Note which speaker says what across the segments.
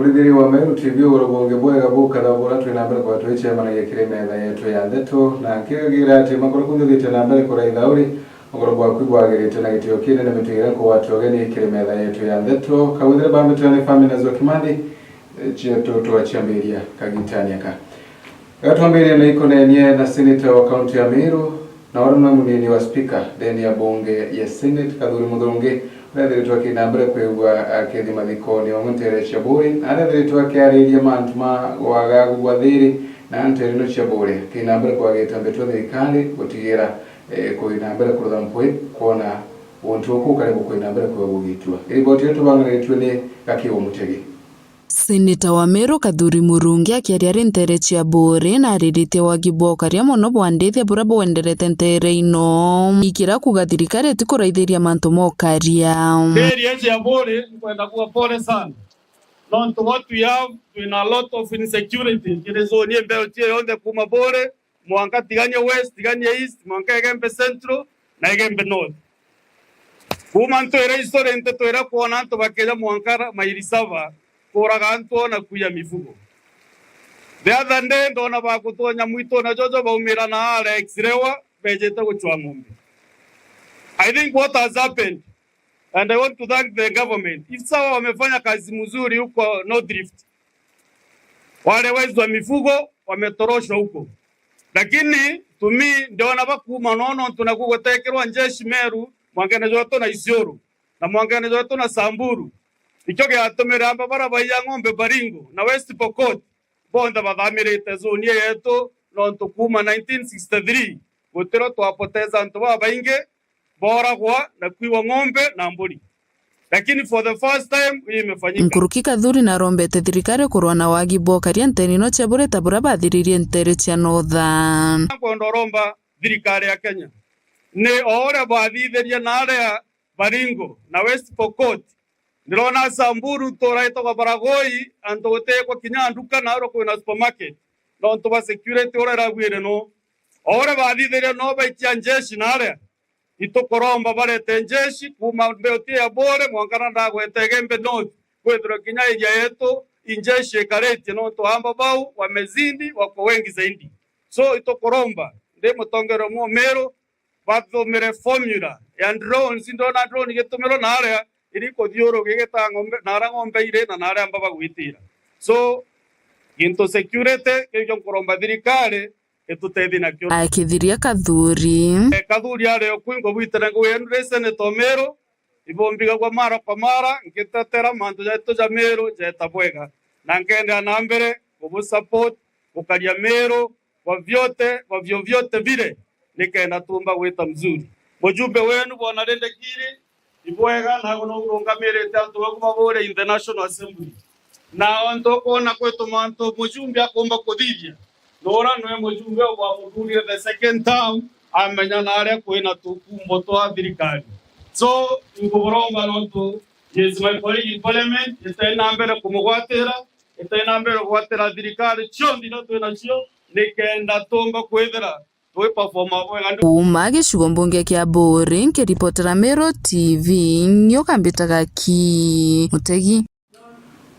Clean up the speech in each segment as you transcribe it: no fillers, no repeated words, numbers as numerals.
Speaker 1: Mulidhiri wa Meru TV urobonge bwega bukala bora twinambere kwa tweche mana yekire metha yetu ya ndeto na kigira ati makoro kunduthite nambere kora ithauri ngorobwa kwibwagirite na gitio kinene mitwira ko watu ogeni yekire metha yetu ya ndeto kawithire ba mitwane family na Kimandi cheto twachambiria kagitania ka gatwambiria na ikonenie na senator wa county ya Meru na waruna munini wa speaker deni ya bunge ya Senate Kadhuri Muthurungi Nadiritwa kinambere kwegwa akedi mathikoni wa Muntere Chaburi nadiritwa kiariria mantuma wagagu gwathiri na Anterino Chaburi kinambere kwa getambetwa thirikari gutigira kuinambere kurutha mpwi kuona untu uku karibu kuinambere kwa gugitwa riboti yetu bangiritwe ni Gakiwa Mutegi.
Speaker 2: Seneta wa Meru Kadhuri Murungi akiaria ntere Chaburi na aririte wagibokaria mono bwandithia bura bwenderete ntere ino ikira kuga thirikari tikuraithiria mantu mokaria
Speaker 3: area Chaburi kwenda kuwa pole sana not what we have in a lot of insecurity kirezonie belt yonde kuma bore mwanka tiganye west tiganye east mwanka egembe central na egembe north kuma ntoire historia nte toera kuona nto bakela mwanka mairisava koraganto na kuya mifugo the other day ndona bakutonya mwito na jojo baumira na Alex Rewa bejeta guchwa ngombe. I think what has happened and I want to thank the government. If sawa wamefanya kazi mzuri huko North Rift. Wale wezi wa mifugo wametoroshwa huko. Lakini tumi ndio nabakuma nono tunakugotekerwa njeshi Meru mwangenezo wetu na Isiolo na mwangenezo wetu na Samburu. Icho gyatumira amba barabaya ng'ombe Baringo na West Pokot bonda bathamirite zone yetu nonto kuma 1963 gutiro twapoteza ntu babainge boragwa na kwiwa ng'ombe na mburi lakini for the first time imefanyika.
Speaker 2: Nkuruki Kadhuri na rombete thirikari kurwa na wagibokaria nterino Chaburi tabura bathiririe ntere cia Northern
Speaker 3: kondoromba thirikari ya Kenya ni ore bathithiria na area Baringo na West Pokot ndirona Samburu toraito kwa Baragoi antote kwa kinyanduka na ro kwa supermarket no to ba security ora ragwire no ora bathithiria no ba njeshi na area itokoromba barete njeshi kuma mbeuti ya bore mwankana ndagwete gembe north kwethro kinya ija yetu injeshi kareti no to hamba bau wamezindi wako wengi zaidi so itokoromba nde mutongero mu Meru bathomere formula ya drones ndona drone getumero na area iriko thioro gigeta ngombe nara ngombe ire na nara amba bagwitira so into security kyo koromba thirikari etutethi na kyo
Speaker 2: akithiria Kadhuri
Speaker 3: are kwingo bwitera ngo yenure Senator Meru ibombiga kwa mara ngitetera mantu yetu ja Meru jeta bwega na ngende na mbere kubu support ukalia Meru kwa vyote vile nikaenda tumba weta mzuri mjumbe wenu bwana Rendekiri ibwega na gono urungamire tantu bakubabore International Assembly na ontoko na kwetu manto mjumbe akomba kodivya nora no mjumbe wa muduri the second term amenya nare kwena tukumbo to thirikari so nguboromba nonto yes my colleague parliament itaina mbere kumugwatira itaina mbere gwatira thirikari cio ndino twena cio nikenda tomba kwethera
Speaker 2: uma gicigo mbunge kia Buri nkiripotera Meru TV nyokambitaga ki Mutegi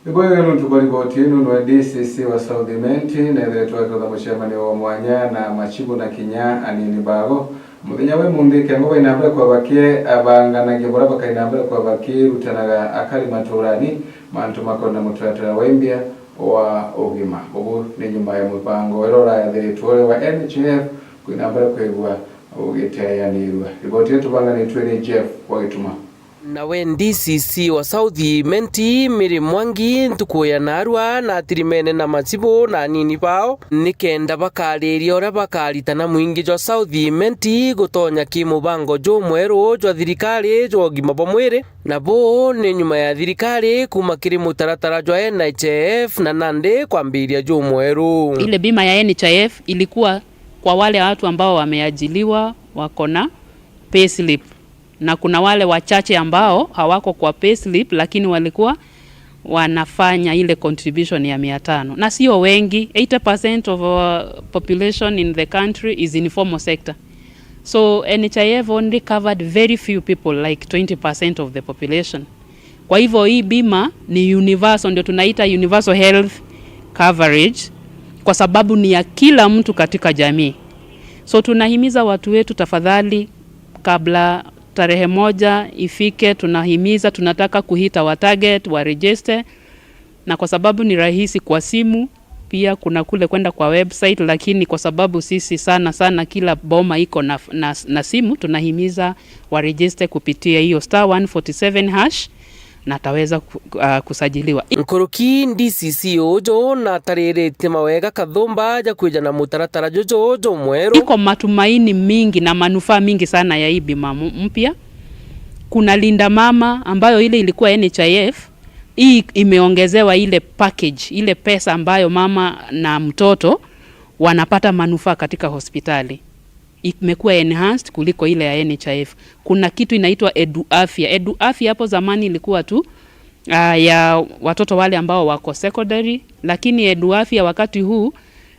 Speaker 1: Ibwega nuntu bariboti inu nwa DCC wa South Menti na iretwa kwa mushemani wa mwanya na machibu na kinya anini bago muthenya we mundike ngo bainambira kwa bakie abangana gebora bakainambira kwa bakie rutanaga akali maturani mantu makona mutratara wembia wa ogima ubu ni nyuma ya mupango erora ya thiritwore wa NHF kuinambira kwegwa ugiteyanirwa riboti yetu banga ni twene Jeff wagituma
Speaker 4: nawe DCC wa South Menti Miri Mwangi ntukuya narwa na tirimene na machibo na nini bao nikenda bakariria ora bakaritana mwingi jwa South Menti gutonya kimubango jo mweru jwa thirikari jwa gima bomwere na bo ni nyuma ya thirikari kuma kiri mutaratara jwa NHF na nande kwambiria jo mweru.
Speaker 5: Ile bima ya NHF ilikuwa kwa wale watu ambao wameajiliwa wako na payslip na kuna wale wachache ambao hawako kwa payslip lakini walikuwa wanafanya ile contribution ya 500 na sio wengi. 80% of our population in the country is in informal sector, so NHIF only covered very few people like 20% of the population. Kwa hivyo hii bima ni universal, ndio tunaita universal health coverage, kwa sababu ni ya kila mtu katika jamii. So tunahimiza watu wetu, tafadhali, kabla tarehe 1 ifike, tunataka kuhita wa target wa register, na kwa sababu ni rahisi kwa simu, pia kuna kule kwenda kwa website, lakini kwa sababu sisi sana kila boma iko na simu, tunahimiza wa register kupitia hiyo *147# na taweza kusajiliwa.
Speaker 4: Nkuruki DCC ojo na tarerete mawega kathumba ja kuja na mutaratara jojo mweru.
Speaker 5: Iko matumaini mingi na manufaa mingi sana ya hii bima mpya. Kuna Linda Mama ambayo ile ilikuwa NHIF, hii imeongezewa ile package, ile pesa ambayo mama na mtoto wanapata manufaa katika hospitali. Imekuwa enhanced kuliko ile ya NHIF. Kuna kitu inaitwa EduAfya. EduAfya hapo zamani ilikuwa tu ya watoto wale ambao wako secondary, lakini EduAfya wakati huu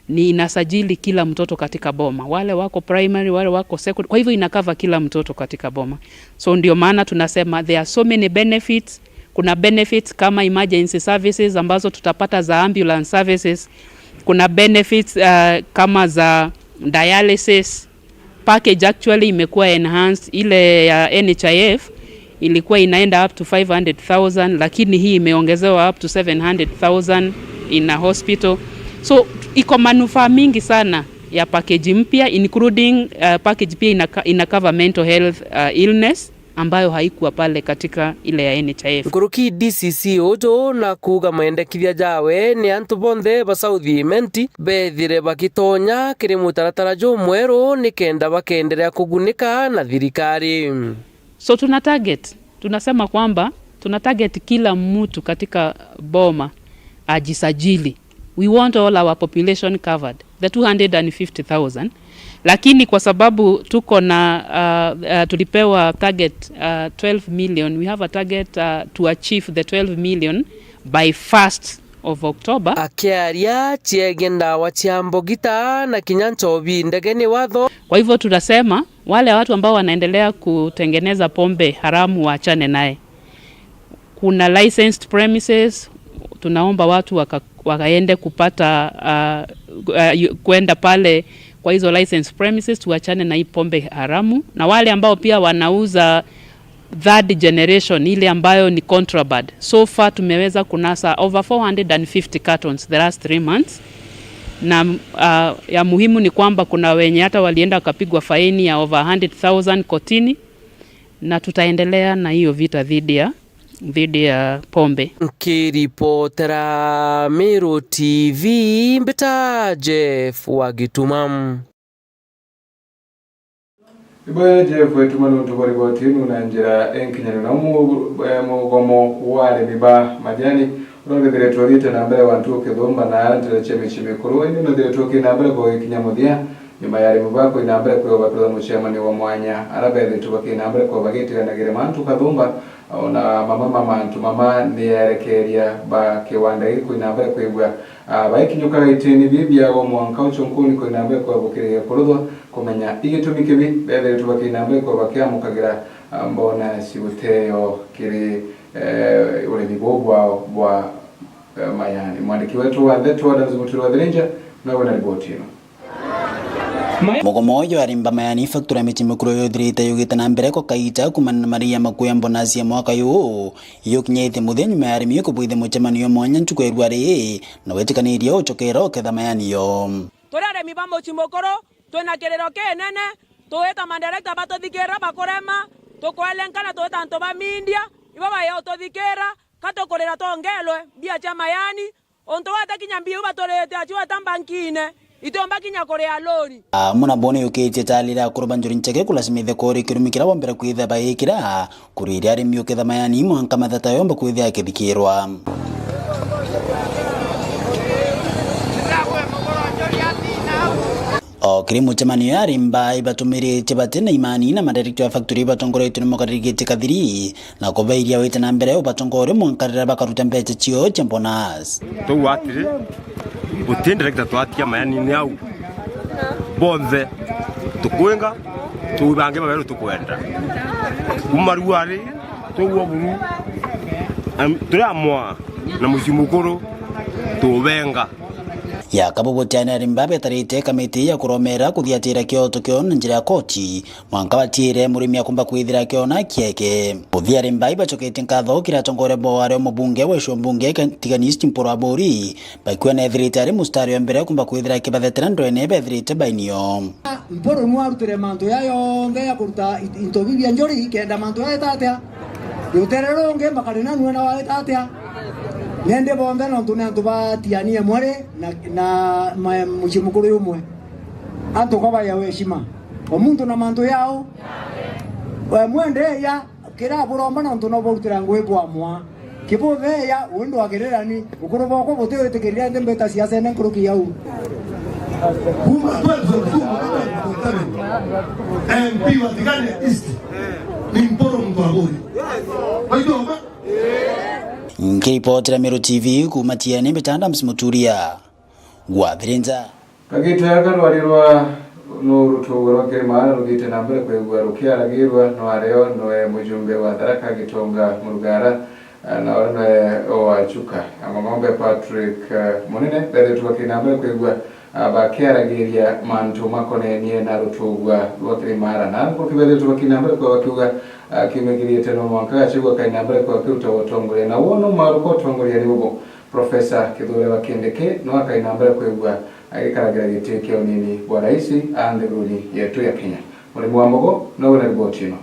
Speaker 5: ni inasajili kila mtoto katika boma. Wale wako primary, wale wako secondary. Kwa hivyo inakava kila mtoto katika boma. So ndio maana tunasema there are so many benefits. Kuna benefits kama emergency services ambazo tutapata za ambulance services. Kuna benefits kama za dialysis. Package actually imekuwa enhanced. Ile ya NHIF ilikuwa inaenda up to 500,000, lakini hii imeongezewa up to 700,000 in a hospital. So iko manufaa mingi sana ya package mpya, including package pia ina cover mental health illness ambayo haikuwa pale katika ile ya NHIF.
Speaker 4: Nkuruki DCC ojo na kuga maendekithia jawe ni antu bonthe ba Southimenti bethire bakitonya kiri mutaratara jo mweru ni kenda bakendelea kugunika na thirikari.
Speaker 5: So tunasema kwamba tuna target kila mtu katika boma ajisajili. We want all our population covered, the 250,000. Lakini kwa sababu tuko na tulipewa target 12 million, we have a target to achieve the 12 million by 1st of October.
Speaker 4: Akiaria chiegenda wachiambogita na kinyanchobi ndegeni watho.
Speaker 5: Kwa hivyo tunasema wale watu ambao wanaendelea kutengeneza pombe haramu waachane naye. Kuna licensed premises, tunaomba watu wakaende kupata kwenda pale kwa hizo licensed premises, tuachane na hii pombe haramu. Na wale ambao pia wanauza third generation, ile ambayo ni contraband. So far tumeweza kunasa over 450 cartons the last 3 months. Na ya muhimu ni kwamba kuna wenye hata walienda wakapigwa faini ya over 100,000 kotini, na tutaendelea na hiyo vita dhidi ya pombe.
Speaker 4: Kiripotera Meru TV Mbita Jeff Wagitumam.
Speaker 1: Iboya Jeff wetumano tubari botinu na njira enkinyana na mugomo wale biba majani uronde diretorite na mbere wantu kethomba na arantire cheme kuru ene no diretorite na mbere ko kinyamudia nyuma yari mubako ina mbere ko bakoza mu chairman wa mwanya arabere tubake na mbere ko bagitira na gere mantu kathomba ona mama ni yarekeria ba kiwanda iko ina mbere ko ibwa bayikinyuka iteni bibya wo mwanka uchonkuni ko ina mbere ko bukire kurudwa kumenya igitumike bi bere tubake ina mbere ko bakiamukagira mbona sibuteo kiri ule bibobwa bwa mayani mwandiki wetu wa Ndeto Adamzimutiro wa Dhirinja na wana ripoti ino.
Speaker 6: Mugomo yo arimba mayani factory michimukuro yo Dhirita yugita na mbere ko kaita kumana Maria makuya mbonasi ya mwaka yo kinyete muthenyu mayari miyoko bwithe muchemani yo mwanya nchuko erware na wetikaniria ochokero ketha mayani yo
Speaker 7: turare mibambo chimokoro twena kerero kenene tuweta mandirector batothikira bakorema tukwelenkana tuweta anto ba media ibaba yo tothikira katokorera tongelwe bia cha mayani onto wata kinyambio batorete achiwa tambankine itomba kinya korea lori
Speaker 6: muna bone yoketie talira kurubanjuri ncheke kulasimithia kori kirumikira bombera kwitha bayikira kurira ari miyoketha mayani mwanka mathata yomba kwithia kithikirwa kiri muchemani yari mbai batumiri chebate na imani na madirector ya factory batongoretu nimokaririgite kathiri na kobairia wete na mbere batongore mwankarira bakaruta mbeche chio chambonas
Speaker 8: to watire utin director twatia mayani ni au bonze tukwenga tubange babero tukwenda umaruari to woburu turamwa na mushimukuru tubenga
Speaker 6: ya kabubutiana rimbabe tarite kamiti ya kuromera kuthiatira kioto kio na njira ya koti mwanka batire murimi akumba kwithira kio na kieke kuthia rimbai bachokete nkatho kiratongore boare mubunge wesho mbunge tiganisti mporo abori baikwa na ethirite mustari wa mbere akumba kwithira kibathetera ndwene bethirite bainio
Speaker 9: mporo mwarutire manto yayo nge ya kuruta intobibia njori kenda manto ya tatia yoterero nge makarina nuena wa tatia nende bonde no tunantu batiania mwere na muchimukuru yumwe antu kwa ya weshima omuntu na manto yao mwende ya kira buromba no tuno borutira ngwebwa mwa kibothe ya wendo agererani ukuru boko bote tekeria ndembe ta siasa ene nkuruki yao MP wa Tigania East ni mporo mbaburi waido
Speaker 6: Nkiripotera Meru TV kumatiane betanda msimuturia gwavirenza
Speaker 1: kagita karwarirwa no rutugoro ke mara rugite nambere kwegwa rukiaragirwa no areo no mujumbe wa Tharaka Gitonga Murugara na owachuka amangombe Patrick Munene bere tuwakinambere kwegwa bakiaragiria mantu makonenie na rutugwa rwakiri mara na kukibere tuwakinambere kwa wakiuga kimegiriete no mwanka chigwa kainambere kwa kuta wotongole na wono maruko tongole ya nibo Professor Kithure Wakendeke no akainambere kwegwa agikaragira gitekeo nini wa rais andeguni yetu ya Kenya muri mwambogo no wona ribotino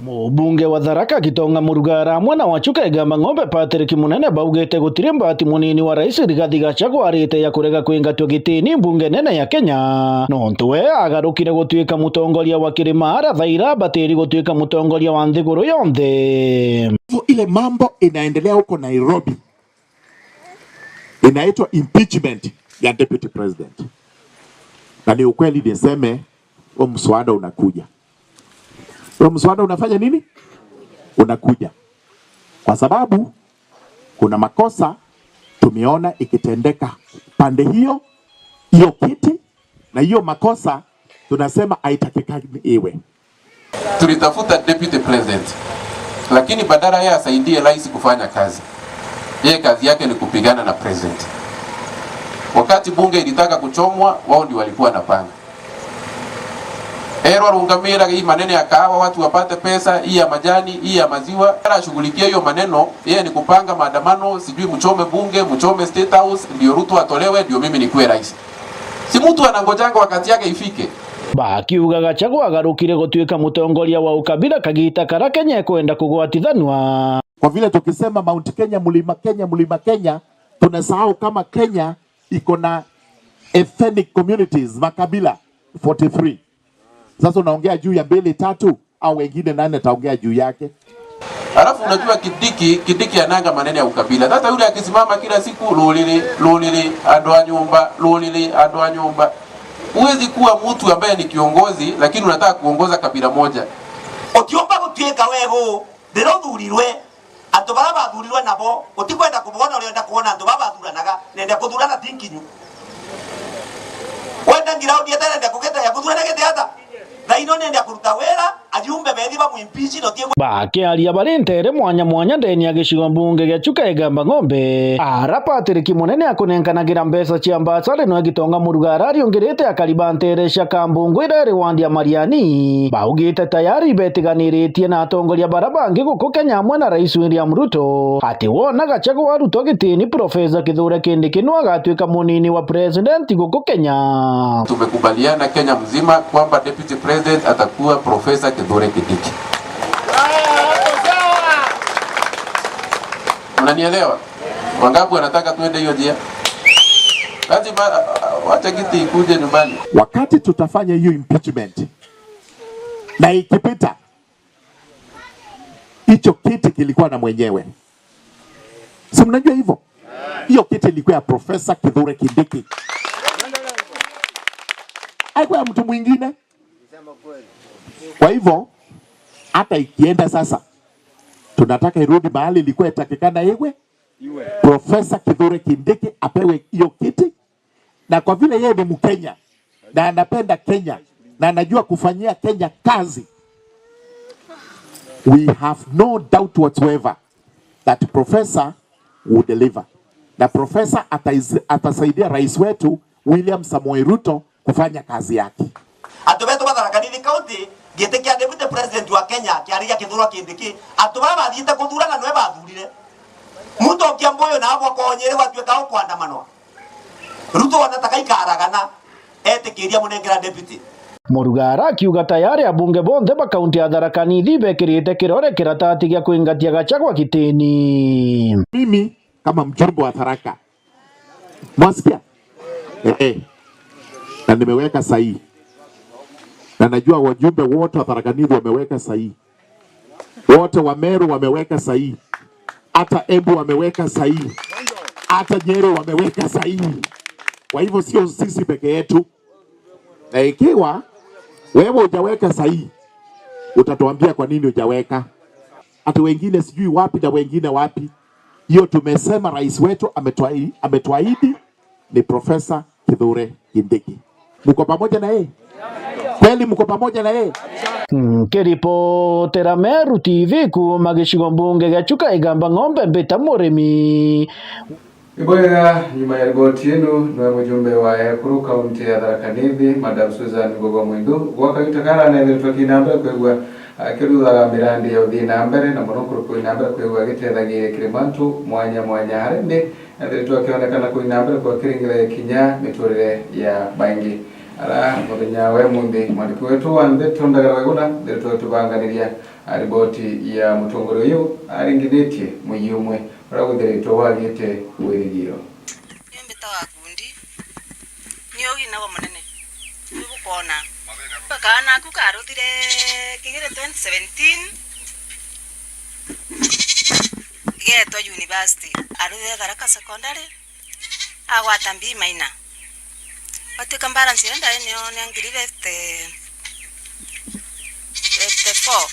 Speaker 10: Mubunge wa Tharaka Gitonga Murugara mwana wachuka egamba ng'ombe Patrick Munene baugete gutire mbati munini wa rais Rigathi Gachagua arite ya kurega kwingatwo gitini mbunge nene ya Kenya no ntwe agarukire gutuika mutongoria wa Kirimara Thaira batiri gutuika mutongoria wa Nthiguru yonthe
Speaker 11: ile mambo inaendelea huko Nairobi inaitwa impeachment ya deputy president na ni ukweli niseme wa mswada unakuja. Mswada unafanya nini? Unakuja. Kwa sababu kuna makosa tumeona ikitendeka pande hiyo kiti na hiyo makosa tunasema haitakikani iwe.
Speaker 12: Tulitafuta deputy president lakini badala yeye asaidie rais kufanya kazi. Yeye kazi yake ni kupigana na president. Wakati bunge ilitaka kuchomwa wao ndio walikuwa napanga. Ero rungamira hii maneno ya kahawa watu wapate pesa, hii ya majani, hii ya maziwa. Anashughulikia hiyo maneno, yeye ni kupanga maandamano, sijui mchome bunge, mchome State House, ndio Ruto atolewe, ndio mimi nikuwe rais. Si mtu anangojanga wakati yake ifike.
Speaker 10: Bakiuga Gachagua agarukire gutuika mutongoria wa ukabila kagita kara Kenya kwenda kugwatithanwa.
Speaker 11: Kwa vile tukisema Mount Kenya, mlima Kenya, tunasahau kama Kenya iko na ethnic communities, makabila 43. Sasa unaongea juu ya mbili tatu au wengine nane taongea juu yake.
Speaker 12: Alafu unajua Kidiki ananga maneno ya ukabila. Sasa yule akisimama kila siku lolele adoa nyumba. Huwezi kuwa mtu ambaye ni kiongozi lakini unataka kuongoza kabila moja.
Speaker 13: Otiomba gutweka wego ndirothurirwe antu bara bathurirwe nabo utikwenda kubona urienda kuona antu baba bathuranaga nenda kuthurana tinkinyu. Wenda ngiraudi atarenda kugeta ya kuthurana gete hata Thaino nenda kuruta wera ajumbe bethi ba muimpeach no tie
Speaker 10: bakiaria barintere mwanya ndeni ya gicigo mbunge giachuka egamba ng'ombe ara Patrick Munene akunenganagira mbeca cia mbacari no Gitonga Murugara ariongerete akaribantere cia kambungu ira ri wandia Mariani baugite tayari betiganiritie na atongoria barabangi guku Kenya hamwe na rais William Ruto ati wona Gachagua arutwo gitini Professor Kithure Kindiki no agatuika munini wa president guku Kenya.
Speaker 12: Tumekubaliana Kenya mzima kwamba deputy president atakuwa Professor Kithure Kindiki. Unanielewa? Wangapi wanataka tuende hiyo njia? Lazima wacha kiti ikuje nyumbani.
Speaker 11: Wakati tutafanya hiyo impeachment na ikipita hicho kiti kilikuwa na mwenyewe. Si mnajua hivyo? Hiyo kiti ilikuwa ya Professor Kithure Kindiki. Haikuwa mtu mwingine. Kwa hivyo hata ikienda sasa tunataka irudi mahali ilikuwa itakikana iwe. Professor Kithure Kindiki apewe hiyo kiti, na kwa vile yeye ni Mkenya na anapenda Kenya na anajua kufanyia Kenya kazi, we have no doubt whatsoever that professor will deliver. Na professor atasaidia rais wetu William Samoei Ruto kufanya kazi yake.
Speaker 13: Atubeto Tharaka Nithi County gitekia deputy president wa Kenya kiaria kithurwa kindiki atubara bathiite kuthurana nwe bathurire muntu okiamboyo na abo konyere gwatuika ukwandamanwa Ruto wanataka ikaragana etikiria munengera deputy
Speaker 10: Murugara akiuga tayari abunge bonthe ba kaunti ya Tharaka Nithi bekirite kirore kiratati gia kuingatia Gachagua kitini.
Speaker 11: Mimi kama mjumbe wa Tharaka mwasikia na nimeweka sahihi. Na najua wajumbe wote wa Tharaka Nithi wameweka sahihi. Wote wa Meru wameweka sahihi. Hata Embu wameweka sahihi. Hata Nyeri wameweka sahihi. Kwa hivyo sio sisi peke yetu. Na ikiwa wewe hujaweka sahihi, utatuambia kwa nini hujaweka. Hata wengine sijui wapi na wengine wapi. Hiyo tumesema rais wetu ametuahidi ni Profesa Kithure Kindiki. Mko pamoja na yeye? Kweli mko pamoja na yeye?
Speaker 10: Kiripotera Meru TV kuma gicigo mbunge gia Chukaigamba Ng'ombe Mbita Murimi.
Speaker 1: Iboya nyuma ya ripoti yenu na mjumbe wa Ekuru kaunti ya Tharaka Nithi Madam Susan Gogo Mwindu wakagitakana na ile kinambere kwegwa akiruga mirandi ya uthina mbere na monokuru kuinambere kwegwa gitethagie kirimantu mwanya harinde na ndio akionekana kuinambere kwa kiringire kinya miturire ya baingi ara muthenya we mundi mwandiki wetu wa Ndeto Ndagara Weguna ndio tubanganiria ripoti ya mutongoro uyu aringithitie muyumwe uraguthiritwo wagite wirigiro
Speaker 14: Mbita wa kundi niyo gina wa munene ubukona kana ku karuthire kigire 2017 geto university aruthe Tharaka secondary agwata mbi maina watika balance enda eneo ngirire te 4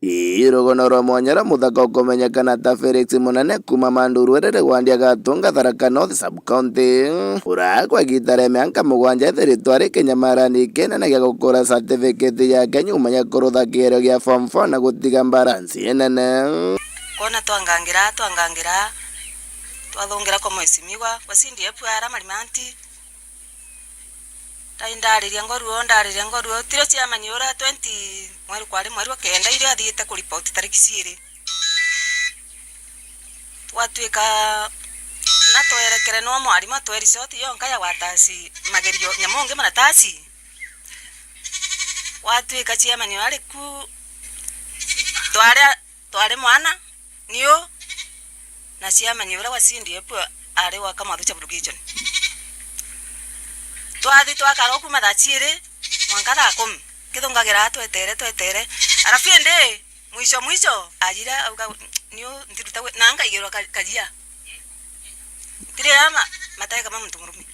Speaker 15: Irogono rwa mwanyara muthaka ukomenyekana ta Felix Munene kuma Manduru erere gwandia Gatunga Tharaka North sub county urakwa gitare miaka mugwanja thiritwari kinyamarani kinene gia gukura certificate ya Kenya umanya kurutha kĩgerio gia form 4 na gutiga balance enene
Speaker 14: kona twangangira twathungira kwa mwesimigwa wasindie pwara malimanti ndariria ngoruo tiro cia manyura 20 mweri wa kenda ile athiite ku report tariki ciri twatuika na twerekere no mwarimu tweri shoti yonka ya watasi magerio nyamonge maratasi watuika cia manyura ku tware mwana niyo na cia manyura wasindie pwa ari wa kama thucha production twathi twakara kuma thachire mwanka thaa 10 kithungagira twetere arafu ende mwisho ajira auga niyo ndiruta nanga igero kajia tire ama matae kama mtu murumi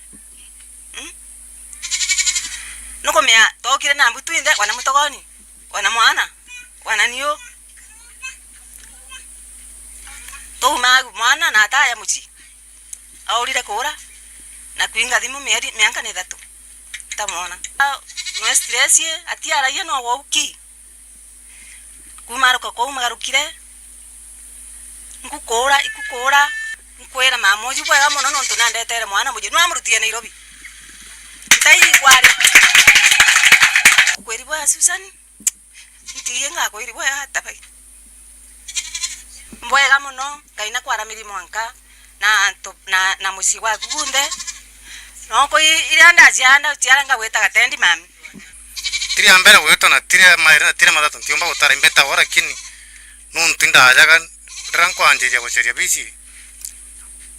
Speaker 14: nuko mea tokire na mbutu inde wana mutogoni wana mwana wana niyo to mwana na ataya muchi aurire kura na kuinga thimu miaka ni 3 tamona no stress ye atiara ye no woki kumaruka ko magarukire ikukora nkwera mamoju bwa mono no tunandetere mwana muji no amurutie Nairobi tairi kwari kweri bwa Susan ntiye nga kweri bwa hata pai mbwega muno kaina kwara milimo anka na musi wa gunde noko iranda ciaranga gweta gatendi mami
Speaker 16: tiri ambera weto na tiri matatu ntiomba gutara imbeta ora kini nuntinda ajaga ranko anje ya gocheria bisi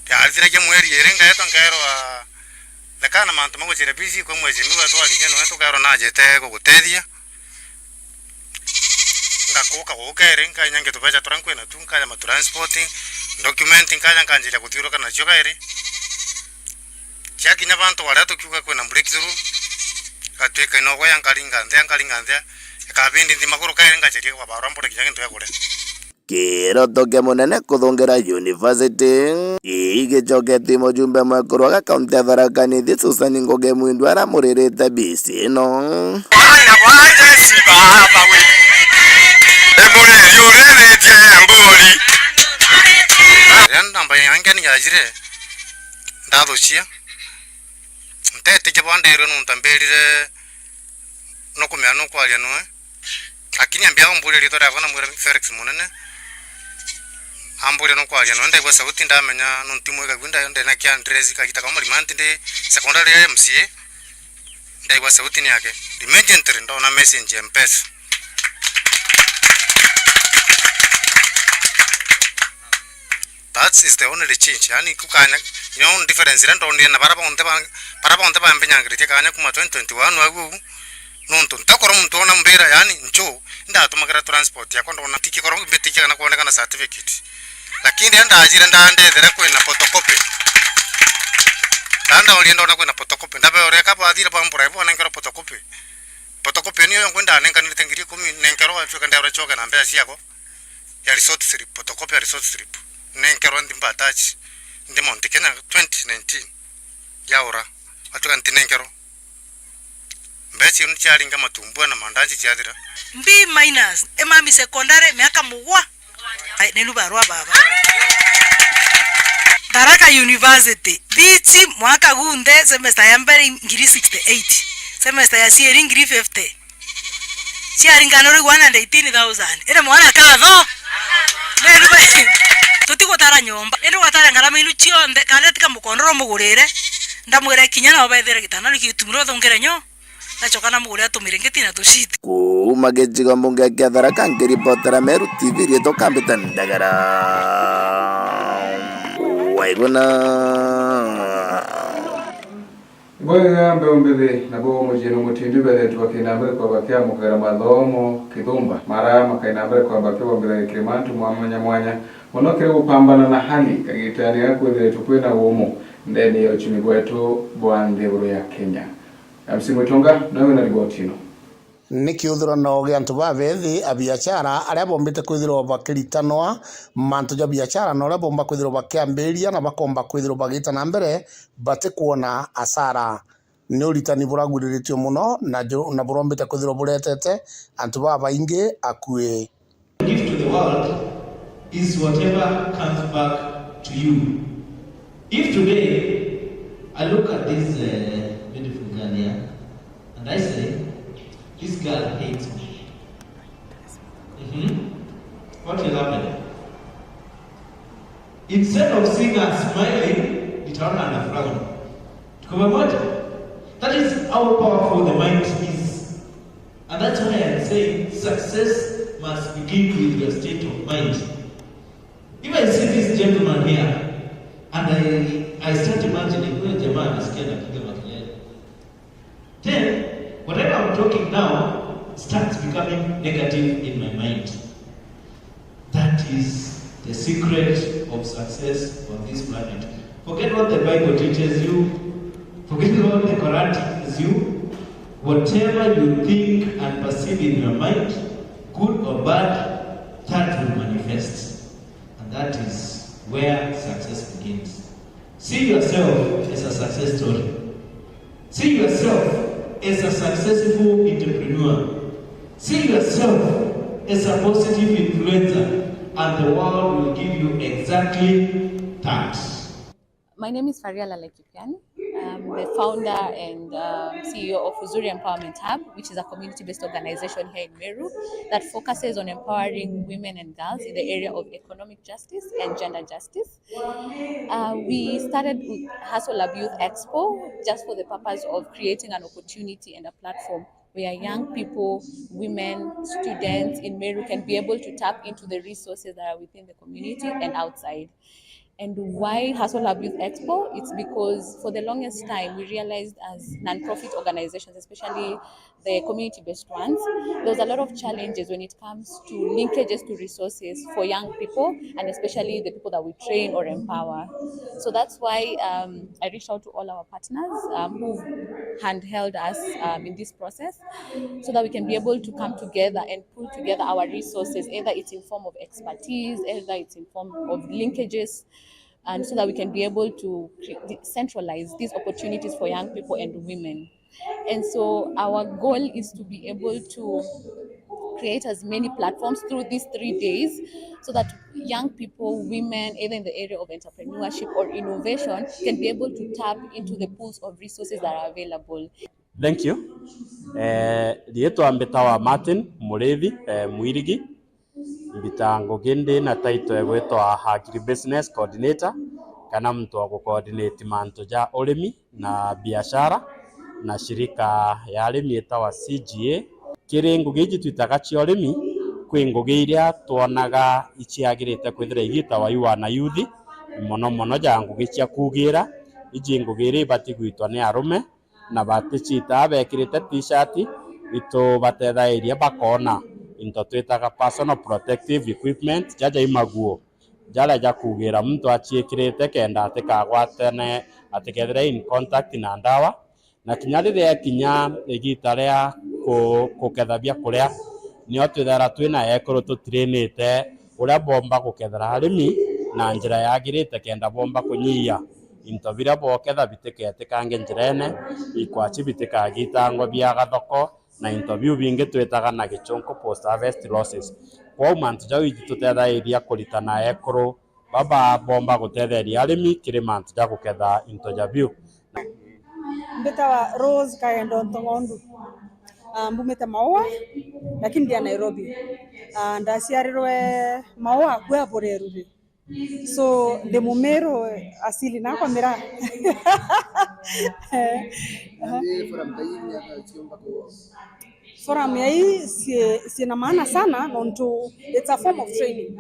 Speaker 16: ya alzira ke mweri erenga yeto ngairo a lekana mantu mago cheria bisi ko mwezi miwa to ali geno to gairo na jete go gutedia ngakoka go erenga nyange to baja tranko na tunka ya transporting documenting kaya kanjira kutiro kana choka ere chaki nyabantu wala to kyuka kwena breakthrough katweka no go yankalinga ndia ekabindi ndi makuru kaenga cheria kwa barambo kijage ndo yakore
Speaker 15: kiroto kia munene kuthungira university igicoketi mujumbe mwekuru wa kaunti ya Tharaka Nithi Susan Ngoge Mwindu aramuririte bisi ino
Speaker 17: aya wanje sibaba we emure yurere je mburi
Speaker 16: ndiajire ndathucia ntete bandero nuntamberire no kumya no kwalia no lakini ambia ombule rito rako na mwere Felix Munene ambule no kwalia no ndegwa sauti ndamenya nuntimwe kagunda nde na kya Andres kagita kama limanti ndi secondary ya MCA ndegwa sauti ni yake emergency ndo na message mpesa that is the only change yani kukanya difference ndo ndi na baraba onte ba mbenyangirite kanya kuma 2021 wagu nuntu ntakora muntu ona mbera yani ncho ndatumagira transport yako ndo natiki kora mbetiki kana kuoneka na certificate lakini ndajira ndandethera kwina photocopy ndanda olienda ona kwina photocopy ndabe oreka bathira bambura ibo nengero photocopy niyo ngwenda nenga nitengiri kumi nengero afika ndara choka na mbea siako ya resort slip photocopy ya resort slip nengero ndimba attach ndimo ntikena 2019 yaura atuka ntinengero mbesi unchari nga matumbua na mandaji chiadira
Speaker 14: mbi minus emami secondary miaka mugwa nenu barua baba Tharaka University bichi mwaka gunde semester ya mbere ngiri 68 semester ya sieri ngiri 50 chiari ngano ri 118,000 ere mwana katho nenu tutiko tara nyomba ere watara ngarama inu chionde kana tika mukondoro mugurire ndamwere kinya na obethere gitana rikitumiro thongere nyo nachokana mugure atumirengeti na tushiti
Speaker 15: kumagejiga mbunge ya Tharaka ngiripotera Meru TV rieto kambita ndagara waigona
Speaker 1: Boya mbeumbele nabo mujeno mutindi bele tubakinambere kwa bakia mukagara mathomo kithumba mara makainambere kwa bakia bombele Kilimantu mwanya monokere upambana na hali kagitani yako ile tukwena uomo ndani ya uchumi wetu bwa ndeburo ya Kenya. Msimu itonga nawe na ribotino
Speaker 10: nikiuthiro no giantu babethi abiachara aria bombite kwithirwo bakiritanwa mantu ja biachara no aria bomba kwithirwo bakiambiria na bakomba kwithirwo bagita na mbere bate kuona asara ni uritani buraguriritio muno na burombite kwithirwo buretete antu babaingi akue.
Speaker 18: Give to the world is whatever comes back to you. If today I look at this beautiful girl here and I say, this girl hates me. What will happen? Instead of seeing her smiling, it turned on a frown. Tuko pamoja? That is how powerful the mind is. And that's why I'm saying success must begin with your state of mind. If I see this gentleman here, and I start imagining huyo jamaa anasikia napiga makelele, then whatever I'm talking now starts becoming negative in my mind. That is the secret of success on this planet. Forget what the Bible teaches you. Forget what the Quran teaches you. Whatever you think and perceive in your mind, good or bad, that will manifest. And that is where success begins. See yourself as a success story. See yourself as a successful entrepreneur. See yourself as a positive influencer, and the world will give you exactly that.
Speaker 19: My name is Faria Lalekipian. I'm the founder and CEO of Uzuri Empowerment Hub, which is a community-based organization here in Meru that focuses on empowering women and girls in the area of economic justice and gender justice. We started with Hustle Lab Youth Expo just for the purpose of creating an opportunity and a platform where young people, women, students in Meru can be able to tap into the resources that are within the community and outside. And why Hustle Lab Youth Expo? It's because for the longest time we realized as non-profit organizations, especially the community-based ones, there's a lot of challenges when it comes to linkages to resources for young people, and especially the people that we train or empower. So that's why I reached out to all our partners who've handheld us in this process, so that we can be able to come together and pull together our resources, either it's in form of expertise, either it's in form of linkages, and so that we can be able to centralize these opportunities for young people and women. And so our goal is to be able to create as many platforms through these 3 days so that young people, women, either in the area of entrepreneurship or innovation, can be able to tap into the pools of resources that are available.
Speaker 20: Thank you. Rietwa mbetawa Martin Mureithi Mwirigi mbitango gindi na title egwetwa Agribusiness Coordinator kana mtu wa coordinate manto ja urimi na biashara na shirika ya arimi etawa CGA. Kiri ngugi iji twitaga cia urimi kwi ngugi iria tuonaga iciagirite kwithira igitawa iwa na youth mono ja ngugi cia kugira iji ngugi iri ibati gwitwa ni arume na baticita bekirite t-shirt ito batethairia bakona into twitaga personal protective equipment jaja imaguo jala ja kugira mtu aciikirite kenda atikagwatene atikethire in contact na ndawa na kinya kinya igita ria kuketha bia kuria nio twithara twina ekoro tutrainite uria bomba gukethera arimi na njira yagirite kenda bomba kunyia into bira boketha bitiketekange njirene ikwachi bitikagitangwa bia gathoko na interview bingi twitaga na gichonko post harvest losses kwa mantu ja wiji tutethairia kuritana ekoro baba bomba gutetheria arimi kiri mantu ja guketha into jabiu
Speaker 21: mbetawa Rose Kayendo Ntongondu mbumete Maua lakini dia Nairobi ndaciarirwe Maua kwa Bureruri so de mumero asili na kwa mira forum yai si na maana sana nonto it's a form of training.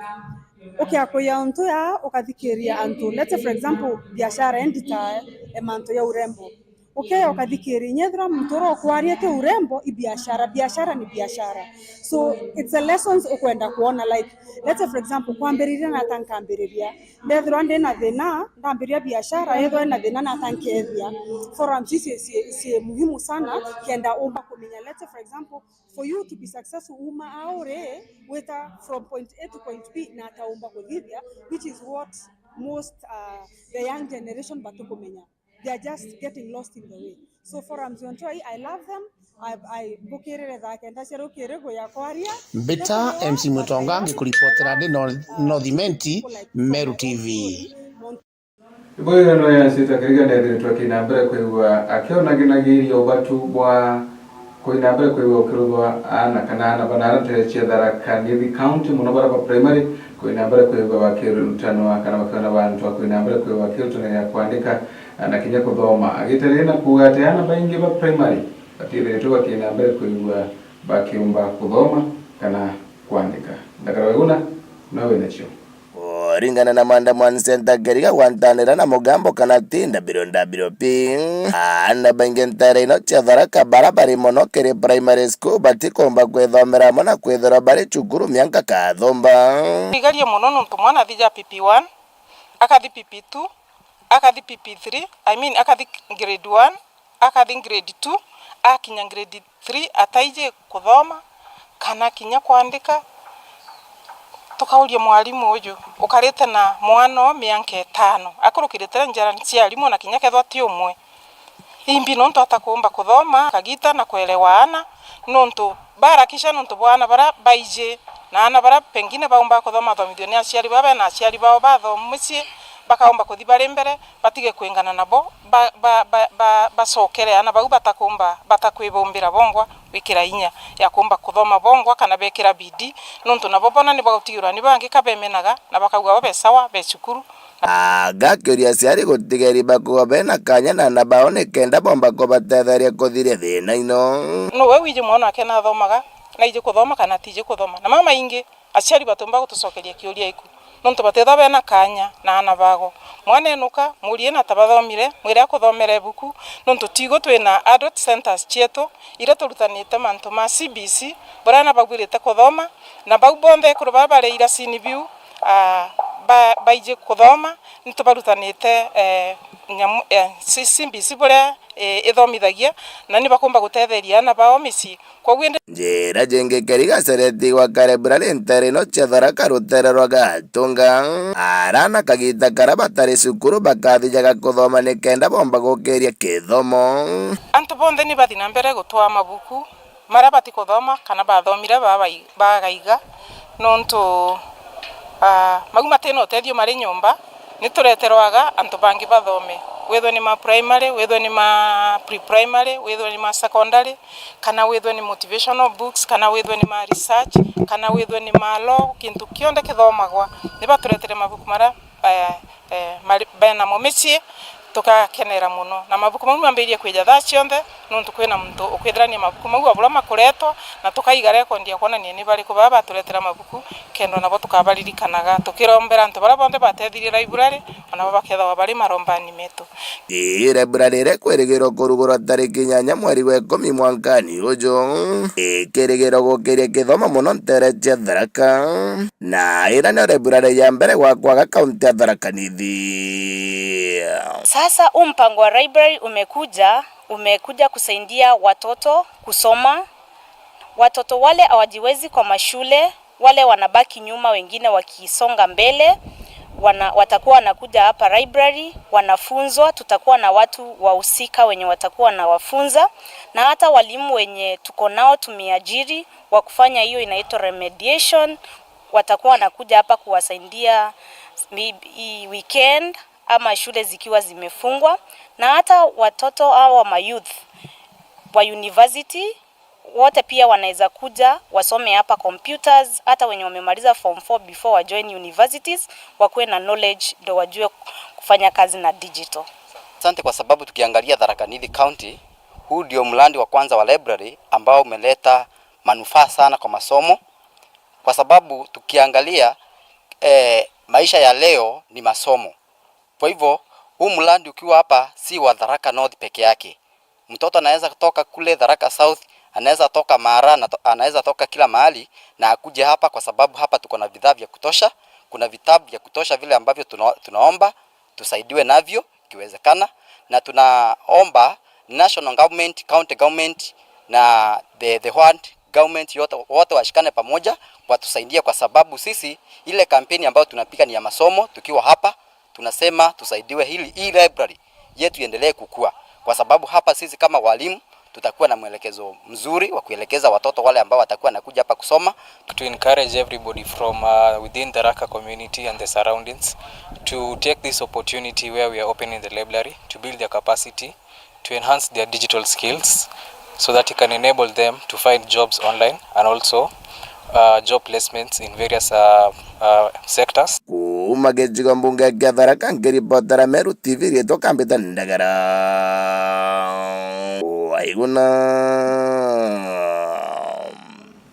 Speaker 21: Okay, akoya onto ya ukathikiria anto let's say for example biashara endita manto ya urembo. Okay, ukathikiria nyethra mtoro kwaria ke urembo i biashara ni biashara. So it's a lessons ukwenda kuona like let's say for example kwambiriria na tankambiriria ndethro ndena thina ndambiria biashara yethro na thina na tankethia forum si muhimu sana kenda umba kumenya let's say for example for you to be successful uma aure weta from point A to point B na taumba kuthithia which is what most the young generation batukumenya. They are just getting lost in the way. So forums on try, I love them. I bukirire thake ndacero kirego ya kwaria
Speaker 22: Beta MC Mutonga ngikuripotera ndi Northimenti Meru TV.
Speaker 1: Iboyo no ya sita kiriga ndethire twakina mbere kwigua akiona ginagiri obatu bwa koina mbere kwigua ukirudwa ana kana banara terechia Tharaka Nithi County muno bara primary koina mbere kwigua wakirutano kana bakana bantu koina mbere kwigua wakirutano ya kuandika na kinya kuthoma agiterena kugateana baingi ba primary atire tu bakina mbere kwigua bakiumba kuthoma kana kuandika ndakaraweguna nawe nacho
Speaker 15: ringana na maandamano center gariga gwantanira na mugambo kana tinda bironda biroping ana bangentare no cia Tharaka barabara mono kiri primary school batikomba kwethomera mona kwethora bari cukuru mianka kathomba
Speaker 23: igarie mono nontu mwana thija PP1 akathi PP2 akathi PP3 akathi grade 1 akathi grade 2 akinya grade 3 ataije kuthoma kana kinya kuandika tukauria mwalimu uyu ukarite na mwana mianka 5 akurukirite njara cia alimu na kinya kethwa ti umwe imbi nontu atakumba kuthoma kagita na kuelewana nontu barakisha nontu bwana bara baije na ana bara pengine baumba kuthoma thomithio ni aciari babe na aciari bao bathomucie bakaomba kuthi bari mbere batige kwingana nabo basokere ana bau batakumba batakwibumbira bongwa wikira inya ya kumba kuthoma bongwa kana bekira bidi nontu nabo bona ni bagutigira ni bangi kabemenaga na bakauga babesawa becukuru
Speaker 15: gakiria ciari gutigeri bakuwa bena kanya na baone kenda bomba ko batetheria kuthire thina ino
Speaker 23: no we wije mwana ake na thomaga na ije kuthoma kana tije kuthoma na mama ingi aciari batumba gutucokeria kiuria iku nontu batetha bena kanya na ana bago mwana enuka murie na tabathomire mwire akuthomere buku nontu tigo twina adult centers chieto ira turutanite mantu ma CBC borana bagwirite kuthoma na bau bonthe kuruba bare ira sinibiu baije kuthoma nitubarutanite nyamu CBC bore ithomithagia na ni bakumba gutetheria na bao mici kogwe
Speaker 15: njira jenge kariga sereti wa karebra lentere no cia Tharaka rutererwa gatunga arana kagita karabatari cukuru bakathijaga kuthoma ni kenda bomba gukiria kithomo
Speaker 23: antu bonthe ni bathina mbere gutwa mabuku marabati kuthoma kana bathomire bagaiga nonto maguma teno tedio mari nyumba nitureterwaga antu bangi bathome wethwe ni ma primary wethwe ni ma pre-primary wethwe ni ma secondary kana wethwe ni motivational books kana wethwe ni ma research kana wethwe ni ma law kintu kionde kithomagwa ni baturetere mabuku mara bena momicie tukakenera muno na mabuku mau mambirie kweja tha cionthe nontu kwina muntu ukwithrania mabuku mau abura makuretwo na tukaiga record ya kuonania ni bari kubaba baturetera mabuku kendo nabo tukabaririkanaga tukirombera antu bara bonde batethirie library ona babaketha bari marombani metu
Speaker 15: library rekwirigirwo kurugurwa tariki 8 mweri wa 10 mwakani uju ikirigirwo gukiria githoma muno ntere cia Tharaka na ira ni library ya mbere gwa kaunti ya Tharaka Nithi.
Speaker 2: Sasa mpango wa library umekuja kusaidia watoto kusoma. Watoto wale hawajiwezi kwa mashule, wale wanabaki nyuma, wengine wakisonga mbele, watakuwa wanakuja hapa library, wanafunzwa. Tutakuwa na watu wahusika wenye watakuwa na wafunza, na hata walimu wenye tuko nao tumeajiri wa kufanya hiyo inaitwa remediation, watakuwa wanakuja hapa kuwasaidia weekend ama shule zikiwa zimefungwa. Na hata watoto au ma youth wa university wote pia wanaweza kuja wasome hapa computers, hata wenye wamemaliza form 4 before wa join universities wakuwe na knowledge ndio wajue kufanya kazi na digital.
Speaker 3: Asante kwa sababu tukiangalia Tharaka Nithi County, huu ndio mradi wa kwanza wa library ambao umeleta manufaa sana kwa masomo, kwa sababu tukiangalia maisha ya leo ni masomo. Kwa hivyo huu mradi ukiwa hapa si wa Tharaka North peke yake. Mtoto anaweza kutoka kule Tharaka South, anaweza toka Mara, anaweza toka kila mahali na akuje hapa, kwa sababu hapa tuko na vitabu vya kutosha. Kuna vitabu vya kutosha vile ambavyo tunaomba tusaidiwe navyo ikiwezekana, na tunaomba national government, county government na the ward government wote washikane pamoja watusaidia, kwa sababu sisi ile kampeni ambayo tunapiga ni ya masomo. Tukiwa hapa tunasema tusaidiwe hii library yetu iendelee kukua, kwa sababu hapa sisi kama walimu tutakuwa na mwelekezo mzuri wa kuelekeza watoto wale ambao watakuwa nakuja hapa kusoma.
Speaker 5: To encourage everybody from within the Tharaka community and the surroundings to take this opportunity where we are opening the library to build their capacity, to enhance their digital skills so that it can enable them to find jobs online and also job placements in various sectors.
Speaker 15: Umagejiga mbunge ya Tharaka ngiripotera Meru TV rieto kambita ndagara waiguna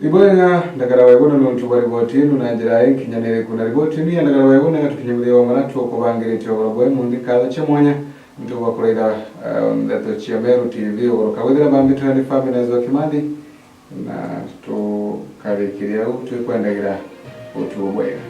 Speaker 1: Ibwega ndagara waiguna nontu bari botinu na njira y'inkinyanire kuna ribotinu ya ndagara waiguna tukinyumire wa manatu okubangirite oborobwe mundi kaza cyamwanya ntu bakorera ndato cia Meru TV orokawedera bambitwa ni family nazo kimandi na tukarekerea utwe kwandagira utubwega.